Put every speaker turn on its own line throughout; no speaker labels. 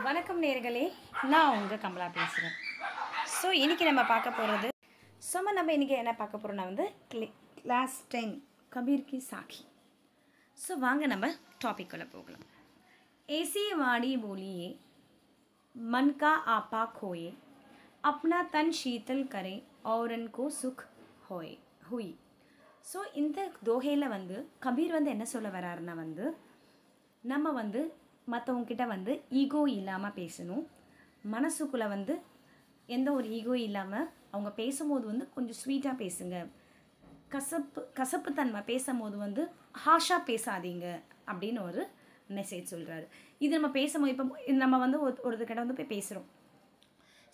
வணக்கம் நேர்களே, நான் உங்கள் கமலா பேசுகிறேன். ஸோ இன்றைக்கி நம்ம பார்க்க போகிறது நம்ம இன்றைக்கி என்ன பார்க்க போகிறோம்னா கிளாஸ் 10 கபீர் की साखी. ஸோ வாங்க நம்ம டாபிக்குள்ளே போகலாம். ऐसी वाणी बोलिए मन का आपा खोए अपना तन शीतल करे औरन को सुख होए हुई. ஸோ இந்த தோஹையில் கபீர் என்ன சொல்ல வராருன்னா நம்ம மற்றவங்கக்கிட்ட ஈகோ இல்லாமல் பேசணும். மனசுக்குள்ளே எந்த ஒரு ஈகோ இல்லாமல் அவங்க பேசும்போது கொஞ்சம் ஸ்வீட்டாக பேசுங்க. கசப்புத்தன்மை பேசும்போது ஹாஷாக பேசாதீங்க அப்படின்னு ஒரு மெசேஜ் சொல்கிறாரு. இது நம்ம பேசும்போது இப்போ நம்ம ஒருத்தர்கிட்ட போய் பேசுகிறோம்.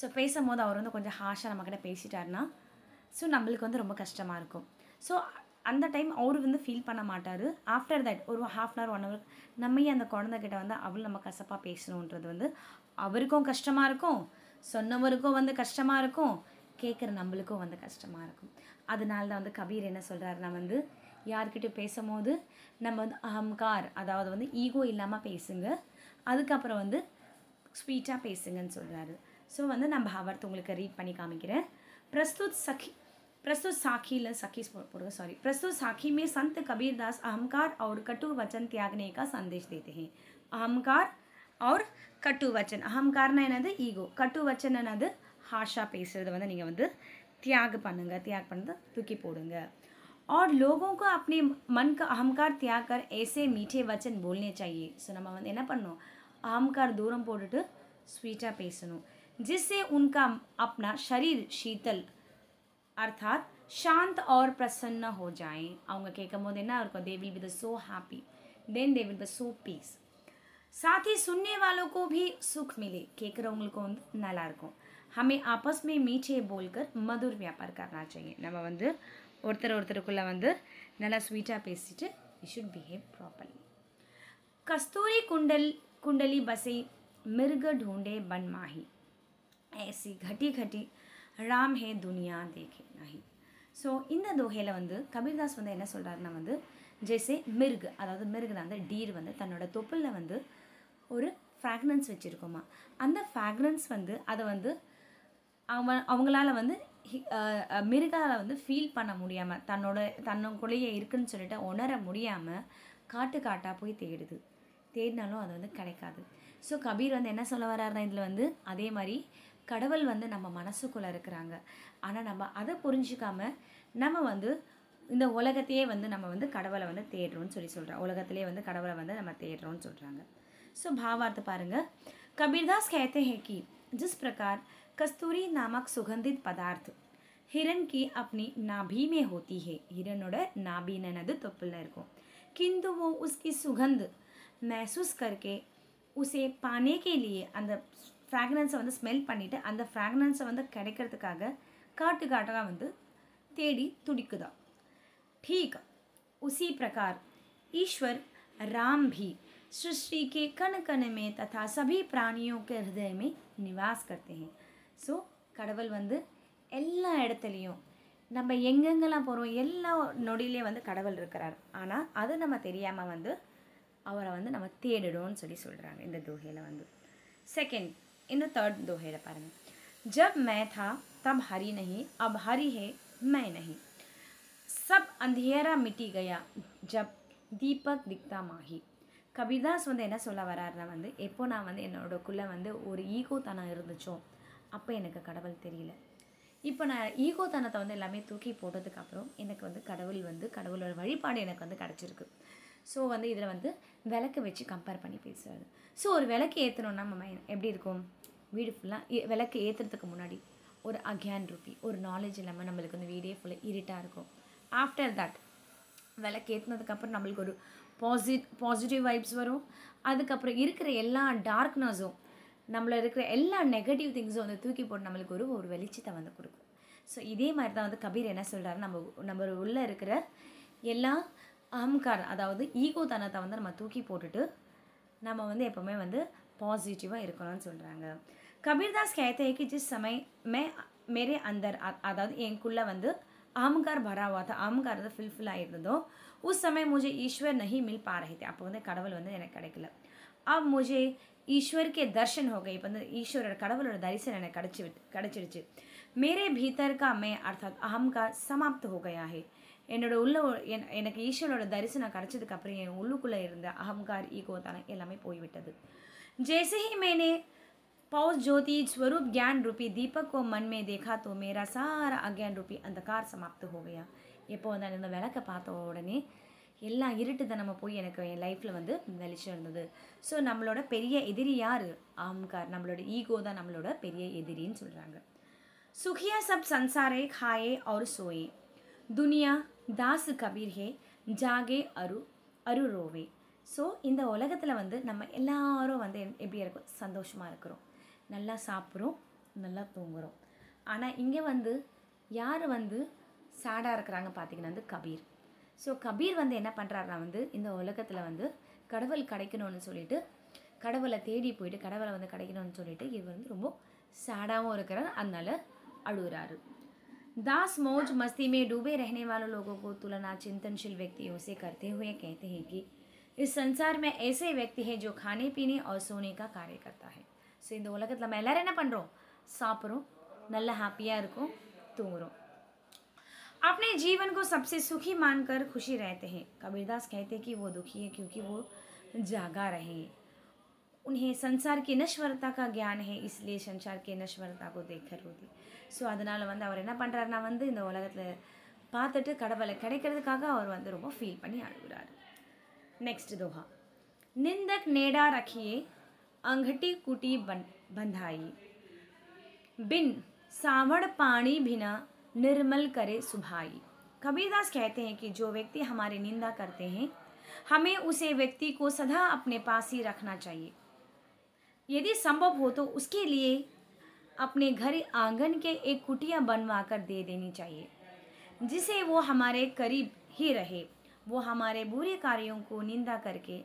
ஸோ பேசும்போது அவர் கொஞ்சம் ஹாஷாக நம்மக்கிட்ட பேசிட்டாருன்னா நம்மளுக்கு ரொம்ப கஷ்டமாக இருக்கும். ஸோ அந்த டைம் அவர் ஃபீல் பண்ண மாட்டார். ஆஃப்டர் தட் ஒரு ½ hour 1 hour நம்ம அந்த குழந்தைகிட்ட அவள் நம்ம கசப்பாக பேசணுன்றது அவருக்கும் கஷ்டமாக இருக்கும், சொன்னவருக்கும் கஷ்டமாக இருக்கும், கேட்குற நம்மளுக்கும் கஷ்டமாக இருக்கும். அதனால தான் கபீர் என்ன சொல்கிறாருன்னா யார்கிட்ட பேசும்போது நம்ம அகங்கார் அதாவது ஈகோ இல்லாமல் பேசுங்க, அதுக்கப்புறம் ஸ்வீட்டாக பேசுங்கன்னு சொல்கிறாரு. ஸோ நம்ம அவர்த்து உங்களுக்கு ரீட் பண்ணி காமிக்கிறேன். प्रस्तुत साखी में संत कबीरदास अहंकार और कटु वचन त्यागने का संदेश देते हैं. अहंकार और कटु वचन, अहंकारना என்னது ஈகோ, கட்டு வச்சன் என்னது ஹாஷா பேசுறது நீங்கள் त्याग பண்ணுங்க, त्याग பண்ணது தூக்கி போடுங்க. और लोगों को अपने मन का अहंकार त्याग कर ऐसे मीठे वचन बोलने चाहिए. ஸோ நம்ம என்ன பண்ணணும், अहंकार दूरम போட்டுட்டு ஸ்வீட்டாக பேசணும். जिससे उनका अपना शरीर शीतल अर्थात शांत और प्रसन्न हो जाएं. அவங்க கேட்கும்போது என்ன இருக்கும், they will be so happy, then they will be so peace. साथ ही सुनने वालों को भी सुख मिले, கேட்குறவங்களுக்கும் நல்லா இருக்கும். हमें आपस में मीठे बोलकर मधुर व्यापार करना चाहिए. நம்ம ஒருத்தருக்குள்ள நல்லா ஸ்வீட்டாக பேசிட்டு we should behave properly. कस्तूरी कुंडली बसे मिर्ग ढूंढे बन माही, ऐसी घटी घटी ராம் ஹே துனியா தேக்கே நஹி. ஸோ இந்த தோஹையில் கபீர்தாஸ் என்ன சொல்கிறாருன்னா ஜெய்சே மிருக், அதாவது மிருகுனா டீர் தன்னோட தொப்புளில் ஒரு ஃப்ராக்ரன்ஸ் வச்சுருக்கோமா. அந்த ஃப்ராக்ரன்ஸ் அதை அவங்களால மிருகால் ஃபீல் பண்ண முடியாமல் தன்னுக்குள்ளேயே இருக்குன்னு சொல்லிட்டு உணர முடியாமல் காட்டாக போய் தேடினாலும் அது கிடைக்காது. ஸோ கபீர் என்ன சொல்ல வர்றாருன்னா இதில் அதே மாதிரி கடவுள் நம்ம மனசுக்குள்ளே இருக்கிறாங்க. ஆனால் நம்ம அதை புரிஞ்சிக்காமல் நம்ம இந்த உலகத்தையே நம்ம கடவுளை தேடுறோம்னு சொல்கிறாங்க. உலகத்திலே கடவுளை நம்ம தேடுறோம்னு சொல்கிறாங்க. ஸோ भावार्थ பாருங்கள். कबीरदास कहते हैं कि जिस प्रकार कस्तूरी नामक सुगंधित पदार्थ हिरण की अपनी नाभि में होती है, हिरणोட नाभिनது தொப்புல இருக்கும், किंतु वो उसकी सुगंध महसूस करके उसे पाने के लिए அந்த ஃப்ராக்ரன்ஸை ஸ்மெல் பண்ணிவிட்டு அந்த ஃப்ராக்ரன்ஸை கிடைக்கிறதுக்காக காட்டாக தேடி துடிக்குதா. ठीक उसी प्रकार ईश्वर राम भी सृष्टि के कण कण में तथा सभी प्राणियों के हृदय में निवास करते हैं. ஸோ கடவுள் எல்லா இடத்துலையும் நம்ம எங்கெங்கெல்லாம் போகிறோம் எல்லா நொடியிலே கடவுள் இருக்கிறார். ஆனால் அது நம்ம தெரியாமல் அவரை நம்ம தேடிடும்னு சொல்கிறாங்க இந்த தோஹையில். செகண்ட் इन थर्ड दोहे पारेंगे. जब मैं था तब हरि नहीं, अब हरि है मैं नहीं, सब अंधेरा मिटी गया जब दीपक दिखता माही. கபீர்தாஸ் என்ன சொல்ல வராருன்னா எப்போ நான் என்னோடக்குள்ளே ஒரு ஈகோ தனம் இருந்துச்சோ அப்போ எனக்கு கடவுள் தெரியல. இப்போ நான் ஈகோ தனத்தை எல்லாமே தூக்கி போட்டதுக்கப்புறம் எனக்கு கடவுளோட வழிபாடு எனக்கு கிடச்சிருக்கு. ஸோ இதில் விளக்கு வச்சு கம்பேர் பண்ணி பேசுகிறாரு. ஸோ ஒரு விளக்கு ஏற்றணுன்னா நம்ம எப்படி இருக்கும், வீடு ஃபுல்லாக விளக்கு ஏற்றுறதுக்கு முன்னாடி ஒரு அக்யான் ரூபி, ஒரு நாலேஜ் இல்லாமல் நம்மளுக்கு வீடே ஃபுல்லாக இருட்டாக இருக்கும். ஆஃப்டர் தட் விளக்கு ஏற்றுனதுக்கப்புறம் நம்மளுக்கு ஒரு பாசிட்டிவ் வைப்ஸ் வரும். அதுக்கப்புறம் இருக்கிற எல்லா டார்க்னஸும் நம்மள இருக்கிற எல்லா நெகட்டிவ் திங்ஸும் தூக்கி போட்டு நம்மளுக்கு ஒரு வெளிச்சத்தை கொடுக்கும். ஸோ இதே மாதிரி தான் கபீர் என்ன சொல்கிறாரு, நம்ம உள்ளே இருக்கிற எல்லா அகங்கார் அதாவது ஈகோ தனத்தை நம்ம தூக்கி போட்டுட்டு நம்ம எப்போவுமே பாசிட்டிவாக இருக்கணும்னு சொல்கிறாங்க. कबीरदास कहते हैं कि जिस समय मैं मेरे अंदर अदाद एंकुल्ला अहंकार भरा हुआ था, अहंकार फुलफिल आयिरुंदो, उस समय मुझे ईश्वर नहीं मिल पा रहे थे. அப்போ கடவுள் எனக்கு கிடைக்கல. अब मुझे ईश्वर के दर्शन हो गए. இப்போ வந்து ஈஸ்வரர் கடவுளோட தரிசனம் எனக்கு கிடைச்சிடுச்சு. मेरे भीतर का मैं अर्थात अहंकार समाप्त हो गया है. என்னோட உள்ள எனக்கு ஈஸ்வரோட தரிசனம் கிடைச்சதுக்கு அப்புறம் என் உள்ளுக்குள்ளே இருந்த அகங்கார் ஈகோ தானே எல்லாமே போய்விட்டது. जैसे ही मैंने पौष ज्योति स्वरूप ज्ञान रूपी दीपक को मन में देखा तो मेरा सारा अज्ञान रूपी अंधकार समाप्त हो गया. எப்போ வந்து இந்த விளக்கை பார்த்த உடனே எல்லாம் இருட்டுத்தனமாக போய் எனக்கு என் லைஃப்பில் வந்து வெளிச்சம் இருந்தது. ஸோ நம்மளோட பெரிய எதிரி யார்? அகங்கார். நம்மளோட ஈகோ தான் நம்மளோட பெரிய எதிரின்னு சொல்கிறாங்க. सुखिया सब संसारे खाए और सोए दुनिया दास कबीर है जागे अरु रोवे. ஸோ இந்த உலகத்தில் வந்து நம்ம எல்லாரும் வந்து எப்படி இருக்கும்? சந்தோஷமாக இருக்கிறோம், நல்லா சாப்பிட்றோம், நல்லா தூங்குகிறோம். ஆனால் இங்கே வந்து யார் வந்து சேடாக இருக்கிறாங்க பார்த்தீங்கன்னா வந்து கபீர். ஸோ கபீர் வந்து என்ன பண்ணுறாருனா வந்து இந்த உலகத்தில் வந்து கடவுள் கிடைக்கணும்னு சொல்லிட்டு கடவுளை தேடி போயிட்டு கடவுளை வந்து கிடைக்கணும்னு சொல்லிட்டு இவர் வந்து ரொம்ப சேடாகவும் இருக்கிறார், அதனால अड़ुरारू. दास मौज मस्ती में डूबे रहने वाले लोगों को तुलना चिंतनशील व्यक्तियों से करते हुए कहते हैं कि इस संसार में ऐसे व्यक्ति हैं जो खाने पीने और सोने का कार्य करता है. ஸோ இந்த உலகத்தில் நம்ம எல்லோரும் என்ன பண்ணுறோம்? சாப்பிட்றோம், நல்லா ஹாப்பியாக இருக்கும், தூங்குறோம். अपने जीवन को सबसे सुखी मानकर खुशी रहते हैं. कबीरदास कहते हैं कि वो दुखी है क्योंकि वो जागा रहे. उन्हें संसार की नश्वरता का ज्ञान है, इसलिए संसार की नश्वरता को देखकर होती. ஸோ அதனால் வந்து அவர் என்ன பண்ணுறாருனா வந்து இந்த உலகத்தில் பார்த்துட்டு கடவுளை கிடைக்கிறதுக்காக அவர் வந்து ரொம்ப ஃபீல் பண்ணி அழுகிறார். नेक्स्ट दोहा. निंदक नेड़ा रखिए अंगठी कुटी बंधाई बिन सावड़ पानी बिना निर्मल करे सुभाई. कबीरदास कहते हैं कि जो व्यक्ति हमारी निंदा करते हैं हमें उसे व्यक्ति को सदा अपने पास ही रखना चाहिए. यदि संभव हो तो उसके लिए अपने घर आंगन के एक कुटिया बनवा कर दे देनी चाहिए जिसे वो हमारे करीब ही रहे. वो हमारे बुरे कार्यों को निंदा करके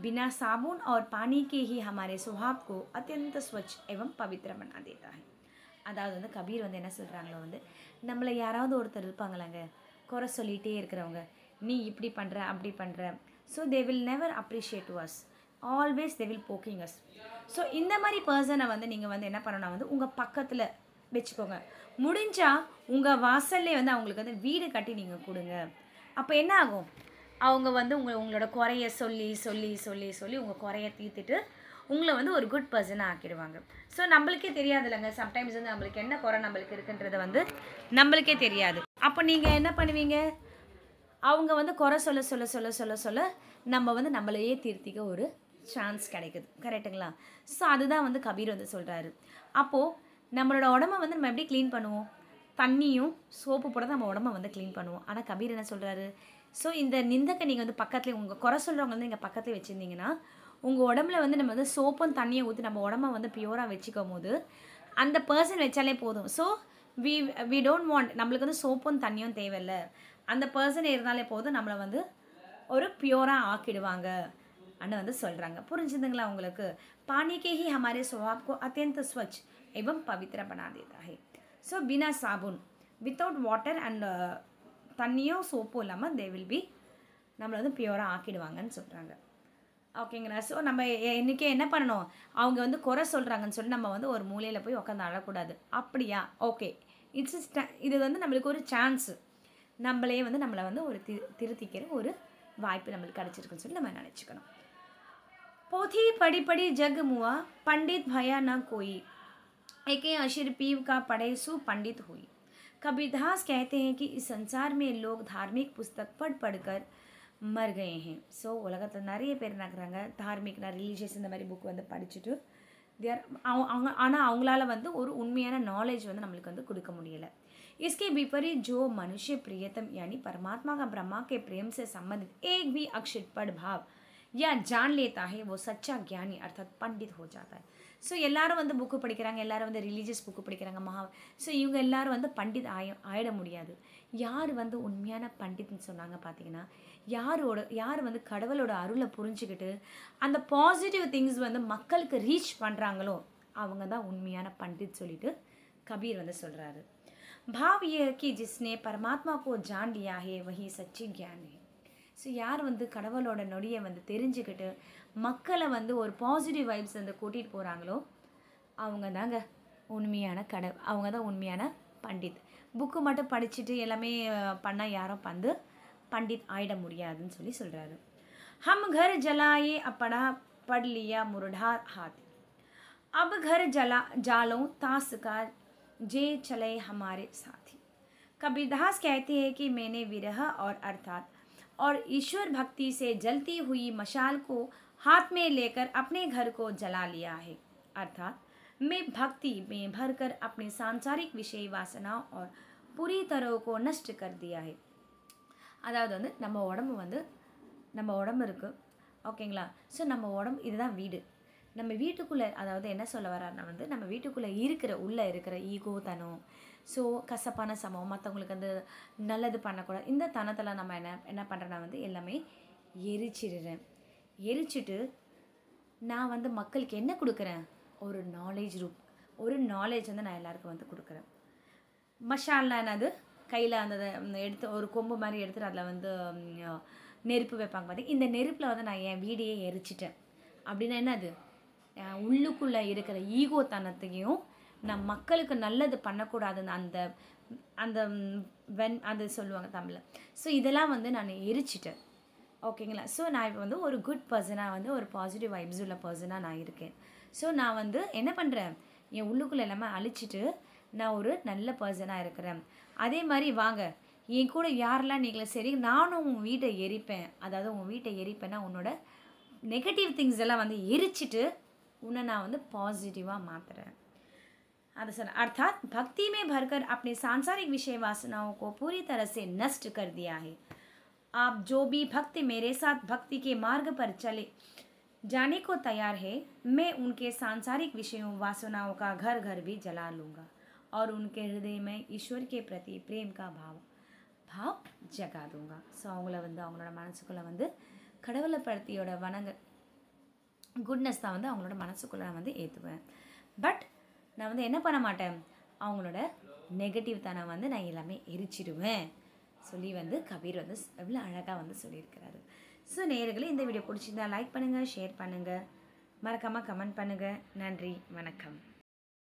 बिना साबुन और पानी के ही हमारे स्वभाव को अत्यंत स्वच्छ एवं पवित्र बना देता है. அதாவது வந்து கபீர் வந்து என்ன சொல்கிறாங்களோ வந்து நம்மளை யாராவது ஒருத்தர் இருப்பாங்களாங்க குறை சொல்லிகிட்டே இருக்கிறவங்க, நீ இப்படி பண்ணுற அப்படி பண்ணுற. So they will never appreciate to us, always they will poking us. So இந்த மாதிரி பர்சனை வந்து நீங்கள் வந்து என்ன பண்ணணும் வந்து உங்கள் பக்கத்தில் வச்சுக்கோங்க. முடிஞ்சால் உங்கள் வாசல்லே வந்து அவங்களுக்கு வந்து வீடு கட்டி நீங்கள் கொடுங்க. அப்போ என்ன ஆகும்? அவங்க வந்து உங்களோட குறைய சொல்லி சொல்லி சொல்லி சொல்லி உங்கள் குறைய தீர்த்துட்டு உங்களை வந்து ஒரு குட் பர்சனாக ஆக்கிடுவாங்க. ஸோ நம்மளுக்கே தெரியாது இல்லைங்க, சம்டைம்ஸ் வந்து நம்மளுக்கு என்ன குறை நம்மளுக்கு இருக்குன்றது வந்து நம்மளுக்கே தெரியாது. அப்போ நீங்கள் என்ன பண்ணுவீங்க? அவங்க வந்து குறை சொல்ல சொல்ல சொல்ல சொல்ல சொல்ல நம்ம வந்து நம்மளையே தீர்த்திக்க ஒரு சான்ஸ் கிடைக்குது. கரெக்டுங்களா? ஸோ அதுதான் வந்து கபீர் வந்து சொல்கிறாரு. அப்போது நம்மளோட உடம்பை வந்து நம்ம எப்படி க்ளீன் பண்ணுவோம்? தண்ணியும் சோப்பு போட நம்ம உடம்பை வந்து க்ளீன் பண்ணுவோம். ஆனால் கபீர் என்ன சொல்கிறாரு? ஸோ இந்த நிந்தக்கை நீங்கள் வந்து பக்கத்துலேயே உங்கள் குறை சொல்கிறவங்க வந்து நீங்கள் பக்கத்துலேயே வச்சுருந்தீங்கன்னா உங்கள் உடம்புல வந்து நம்ம வந்து சோப்பும் தண்ணியை ஊற்றி நம்ம உடம்பை வந்து பியூராக வச்சுக்கும் போது அந்த பர்சன் வச்சாலே போதும். ஸோ வி டோன்ட் வாண்ட், நம்மளுக்கு வந்து சோப்பும் தண்ணியும் தேவையில்லை, அந்த பர்சன் இருந்தாலே போதும் நம்மளை வந்து ஒரு பியூராக ஆக்கிடுவாங்க அண்ணன் வந்து சொல்கிறாங்க. புரிஞ்சுதுங்களா உங்களுக்கு? पानी के ही हमारे स्वभाव को अत्यंत स्वच्छ एवं पवित्र बना देता है. ஸோ बिना साबुन வித்தவுட் வாட்டர் அண்ட் தண்ணியும் சோப்பும் இல்லாமல் தே வில் பி நம்மளை வந்து பியூராக ஆக்கிடுவாங்கன்னு சொல்கிறாங்க. ஓகேங்களா? ஸோ நம்ம இன்றைக்கி என்ன பண்ணணும்? அவங்க வந்து குறை சொல்கிறாங்கன்னு சொல்லி நம்ம வந்து ஒரு மூலையில் போய் உட்காந்து அழக்கூடாது. அப்படியா? ஓகே, இது வந்து நம்மளுக்கு ஒரு சான்ஸு, நம்மளே வந்து நம்மளை வந்து ஒரு திருத்திக்கிற ஒரு வாய்ப்பு நம்மளுக்கு கிடச்சிருக்குன்னு சொல்லி நம்ம நினச்சிக்கணும். पोथी पढ़ी पढ़ी जग मुआ पंडित भया न कोई एके अशिर पीव का पढ़े सु पंडित हुई. कबीरदास कहते हैं कि इस संसार में लोग धार्मिक पुस्तक पढ़ कर मर गए हैं. ஸோ உலகத்தில் நிறைய பேர் நகராங்க தார்மிக்னா ரிலீஜியஸ் இந்த மாதிரி புக் வந்து படிச்சுட்டு ஆனால் அவங்களால வந்து ஒரு உண்மையான நாலேஜ் வந்து நம்மளுக்கு வந்து கொடுக்க முடியலை. इसके विपरीत जो मनुष्य प्रियतम यानी परमात्मा का ब्रह्मा के प्रेम से संबंधित एक भी अक्षर पढ़ भाव या जान लेता है वो सच्चा ज्ञानी अर्थात पंडित हो जाता है. ஸோ எல்லோரும் வந்து புக்கு படிக்கிறாங்க, எல்லோரும் வந்து ரிலீஜியஸ் புக்கு படிக்கிறாங்க ஸோ இவங்க எல்லோரும் வந்து பண்டித் ஆயிட முடியாது. யார் வந்து உண்மையான பண்டித்னு சொன்னாங்க பார்த்தீங்கன்னா யார் வந்து கடவுளோட அருளை புரிஞ்சுக்கிட்டு அந்த பாசிட்டிவ் திங்ஸ் வந்து மக்களுக்கு ரீச் பண்ணுறாங்களோ அவங்க தான் உண்மையான பண்டித் சொல்லிட்டு கபீர் வந்து சொல்கிறாரு. भाव ये है कि जिसने परमात्मा को जान लिया है वही सच्ची ज्ञान है. ஸோ யார் வந்து கடவுளோட நொடியை வந்து தெரிஞ்சுக்கிட்டு மக்களை வந்து ஒரு பாசிட்டிவ் வைப்ஸ் வந்து கூட்டிகிட்டு போகிறாங்களோ அவங்க தாங்க உண்மையான அவங்க தான் உண்மையான பண்டித். புக்கு மட்டும் படிச்சுட்டு எல்லாமே பண்ணால் யாரும் வந்து பண்டித் ஆயிட முடியாதுன்னு சொல்லி சொல்கிறாரு. हम घर जलाए अपना पढ़ लिया मुरढ़ा हाथ, अब घर जालो तास का जे चले हमारे साथी. कबीरदास कहते हैं कि मैंने विरह और अर्थात और ईश्वर भक्ति से जलती हुई मशाल को हाथ में लेकर अपने घर को जला लिया है. अर्थात मैं भक्ति में भरकर अपने सांसारिक विषय वासनाओं और पूरी तरह को नष्ट कर दिया है. அதாவது வந்து நம்ம உடம்பு இருக்குது ஓகேங்களா. ஸோ நம்ம உடம்பு இதுதான் வீடு. நம்ம வீட்டுக்குள்ளே அதாவது என்ன சொல்ல வர்றாருன்னா வந்து நம்ம வீட்டுக்குள்ளே உள்ளே இருக்கிற ஈகோ தனம், ஸோ கசப்பான சமம், மற்றவங்களுக்கு வந்து நல்லது பண்ணக்கூடாது, இந்த தனத்தில் நம்ம என்ன பண்ணுறேன்னா வந்து எல்லாமே எரிச்சிடுறேன். எரிச்சிட்டு நான் வந்து மக்களுக்கு என்ன கொடுக்குறேன், ஒரு நாலேஜ் வந்து நான் எல்லாருக்கும் வந்து கொடுக்குறேன். மஷால்னா என்னது, கையில் அந்த எடுத்து ஒரு கொம்பு மாதிரி எடுத்துகிட்டு அதில் வந்து நெருப்பு வைப்பாங்க பார்த்திங்க. இந்த நெருப்பில் வந்து நான் என் வீடையே எரிச்சிட்டேன் அப்படின்னா என்னது, உள்ளுக்குள்ளே இருக்கிற ஈகோ தனத்தையும் நான் மக்களுக்கு நல்லது பண்ணக்கூடாதுன்னு அந்த அந்த அது சொல்லுவாங்க தமிழில். ஸோ இதெல்லாம் வந்து நான் எரிச்சிட்டேன் ஓகேங்களா. ஸோ நான் இப்போ வந்து ஒரு குட் பர்சனாக வந்து ஒரு பாசிட்டிவ் வைப்ஸ் உள்ள பர்சனாக நான் இருக்கேன். ஸோ நான் வந்து என்ன பண்ணுறேன், என் உள்ளுக்குள்ளே எல்லாமே அழிச்சிட்டு நான் ஒரு நல்ல பர்சனாக இருக்கிறேன். அதே மாதிரி வாங்க என் கூட யாரெல்லாம் நீங்களே சரி, நானும் உன் வீட்டை எரிப்பேன். அதாவது உன் வீட்டை எரிப்பேன்னா உன்னோட நெகட்டிவ் திங்ஸ் எல்லாம் வந்து எரிச்சிட்டு उन्हें ना வந்து पॉजिटिवा मात्र अर्थात भक्ति में भरकर अपने सांसारिक विषय वासनाओं को पूरी तरह से नष्ट कर दिया है। आप जो भी भक्त मेरे साथ भक्ति के मार्ग पर चले जाने को तैयार है, मैं उनके सांसारिक विषयों वासनाओं का घर घर भी जला लूँगा और उनके हृदय में ईश्वर के प्रति प्रेम का भाव जगा दूँगा। ஸோ அவங்கள வந்து அவங்களோட மனசுக்குள்ளே வந்து கடவுளை பற்றியோட குட்னஸ் தான் வந்து அவங்களோட மனசுக்குள்ளே நான் வந்து ஏற்றுவேன். பட் நான் வந்து என்ன பண்ண மாட்டேன், அவங்களோட நெகட்டிவ் தானே வந்து நான் எல்லாமே எரிச்சிடுவேன் சொல்லி வந்து கபீர் வந்து எவ்வளோ அழகாக வந்து சொல்லியிருக்கிறாரு. ஸோ நேயர்களே, இந்த வீடியோ பிடிச்சிருந்தா லைக் பண்ணுங்கள், ஷேர் பண்ணுங்கள், மறக்காமல் கமெண்ட் பண்ணுங்கள். நன்றி, வணக்கம்.